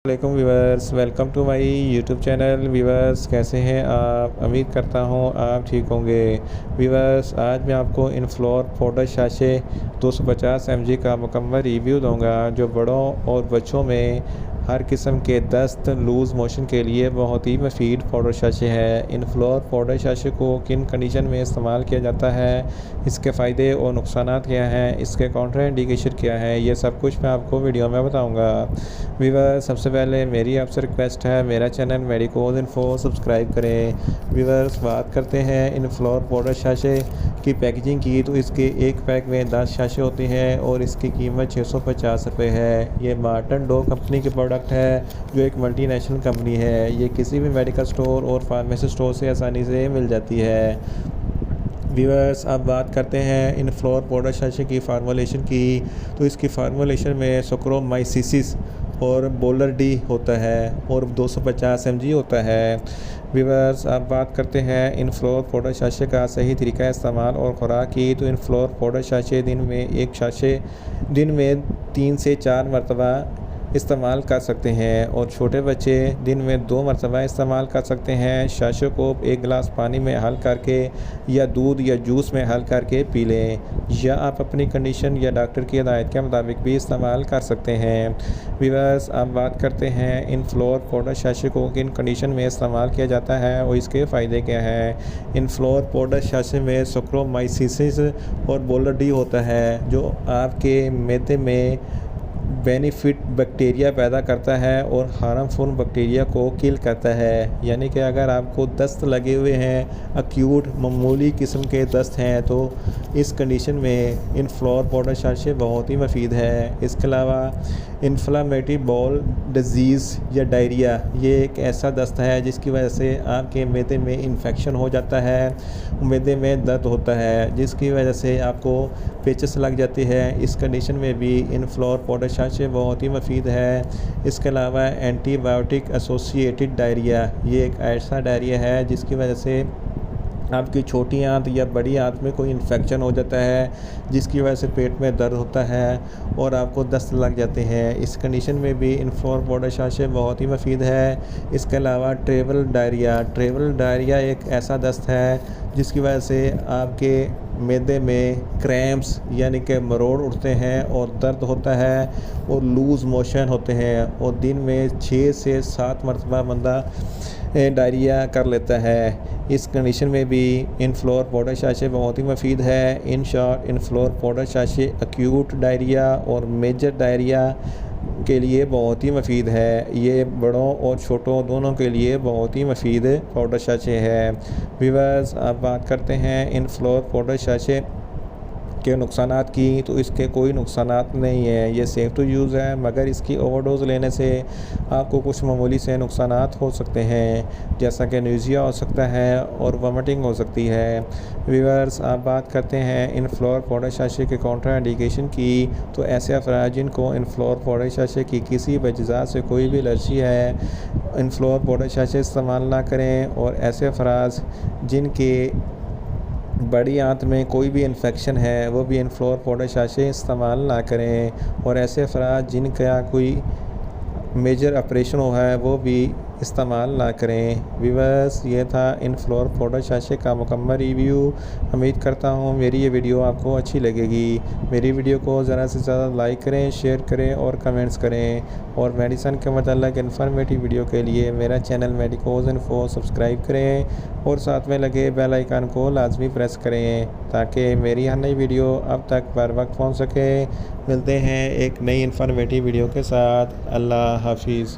वालेकुम viewers, welcome to my YouTube channel. Viewers, कैसे हैं आप? उम्मीद करता हूं आप ठीक होंगे। व्यूवर्स, आज मैं आपको इनफ्लोर पाउडर साशे 250 mg का मुकम्मल रिव्यू दूंगा, जो बड़ों और बच्चों में हर किस्म के दस्त, लूज़ मोशन के लिए बहुत ही मुफीद पाउडर साशे है। इनफ्लोर पाउडर साशे को किन कंडीशन में इस्तेमाल किया जाता है, इसके फ़ायदे और नुकसानात क्या हैं, इसके काउंटर इंडिकेशन क्या है, ये सब कुछ मैं आपको वीडियो में बताऊँगा। व्यूवर, सबसे पहले मेरी आपसे रिक्वेस्ट है, मेरा चैनल मेडिकोज इन्फो सब्सक्राइब करें। व्यूवर्स, बात करते हैं इनफ्लोर पाउडर साशे की पैकेजिंग की, तो इसके एक पैक में 10 साशे होते हैं और इसकी कीमत 650 रुपये है। ये मार्टन डो कंपनी के प्रोडक्ट है, जो एक मल्टीनेशनल कंपनी है। ये किसी भी मेडिकल स्टोर और फार्मेसी स्टोर से आसानी से मिल जाती है। व्यूअर्स, अब बात करते हैं इनफ्लोर पाउडर साशे की फार्मूलेशन की, तो इसकी फार्मूलेशन में सुक्रोमाइसिस और बोलर डी होता है और 250 mg होता है। व्यूअर्स, अब बात करते हैं इनफ्लोर पाउडर साशे का सही तरीका इस्तेमाल और खुराक की, तो इनफ्लोर पाउडर साशे दिन में एक साशे दिन में 3 से 4 मरतबा इस्तेमाल कर सकते हैं और छोटे बच्चे दिन में 2 मरतबा इस्तेमाल कर सकते हैं। साशे को एक गिलास पानी में हल करके या दूध या जूस में हल करके पी लें, या आप अपनी कंडीशन या डॉक्टर की हिदायत के मुताबिक भी इस्तेमाल कर सकते हैं। व्यूअर्स, अब बात करते हैं इनफ्लोर पाउडर साशे को किन कंडीशन में इस्तेमाल किया जाता है और इसके फ़ायदे क्या हैं। इनफ्लोर पाउडर साशे में सुक्रोमाइसिस और बोलर डी होता है, जो आपके मैदे में बेनिफिट बैक्टीरिया पैदा करता है और हार्मफुल बैक्टीरिया को किल करता है। यानी कि अगर आपको दस्त लगे हुए हैं, अक्यूट मामूली किस्म के दस्त हैं, तो इस कंडीशन में इनफ्लोर पाउडर साशे बहुत ही मुफीद है। इसके अलावा इन्फ्लामेटरी बाउल डिजीज़ या डायरिया, ये एक ऐसा दस्त है जिसकी वजह से आपके मैदे में इन्फेक्शन हो जाता है, मैदे में दर्द होता है, जिसकी वजह से आपको पेचस लग जाती है। इस कंडीशन में भी इनफ्लोर पाउडर साशे बहुत ही मुफीद है। इसके अलावा एंटीबायोटिक एसोसिएटेड डायरिया, ये एक ऐसा डायरिया है जिसकी वजह से आपकी छोटी आंत या बड़ी आंत में कोई इन्फेक्शन हो जाता है, जिसकी वजह से पेट में दर्द होता है और आपको दस्त लग जाते हैं। इस कंडीशन में भी इनफ्लोर पाउडर साशे बहुत ही मुफीद है। इसके अलावा ट्रेवल डायरिया एक ऐसा दस्त है जिसकी वजह से आपके मैदे में क्रैम्प्स यानी कि मरोड़ उठते हैं और दर्द होता है और लूज़ मोशन होते हैं और दिन में 6 से 7 मरतबा बंदा डायरिया कर लेता है। इस कंडीशन में भी इनफ्लोर पाउडर साशे बहुत ही मुफीद है। इन शॉर्ट, इनफ्लोर पाउडर साशे एक्यूट डायरिया और मेजर डायरिया के लिए बहुत ही मुफीद है। ये बड़ों और छोटों दोनों के लिए बहुत ही मुफीद पाउडर साशे है। व्यूअर्स, अब बात करते हैं इनफ्लोर पाउडर साशे के नुकसानात की, तो इसके कोई नुकसानात नहीं है। ये सेफ़ टू यूज़ है, मगर इसकी ओवरडोज़ लेने से आपको कुछ मामूली से नुकसानात हो सकते हैं, जैसा कि नज़िया हो सकता है और वोमिटिंग हो सकती है। व्यूअर्स, आप बात करते हैं इनफ्लोर पाउडर साशे के काउंटर इंडिकेशन की, तो ऐसे अफराद जिनको इनफ्लोर पाउडर साशे की किसी वजह से कोई भी एलर्जी है, इनफ्लोर पाउडर साशे इस्तेमाल ना करें। और ऐसे अफराद जिनके बड़ी आंत में कोई भी इन्फेक्शन है, वो भी इनफ्लोर पाउडर साशे इस्तेमाल ना करें। और ऐसे अफराद जिनका कोई मेजर ऑपरेशन हुआ है, वो भी इस्तेमाल ना करें। व्यूअर्स, ये था इनफ्लोर पाउडर साशे का मुकम्मल रिव्यू। उम्मीद करता हूँ मेरी ये वीडियो आपको अच्छी लगेगी। मेरी वीडियो को ज़्यादा से ज़्यादा लाइक करें, शेयर करें और कमेंट्स करें। और मेडिसिन के मतलब इन्फॉर्मेटिव वीडियो के लिए मेरा चैनल मेडिकोज इन्फो सब्सक्राइब करें और साथ में लगे बेल आइकन को लाजमी प्रेस करें, ताकि मेरी हर नई वीडियो अब तक बर वक्त पहुँच सके। मिलते हैं एक नई इन्फॉर्मेटिव वीडियो के साथ। अल्लाह हाफिज़।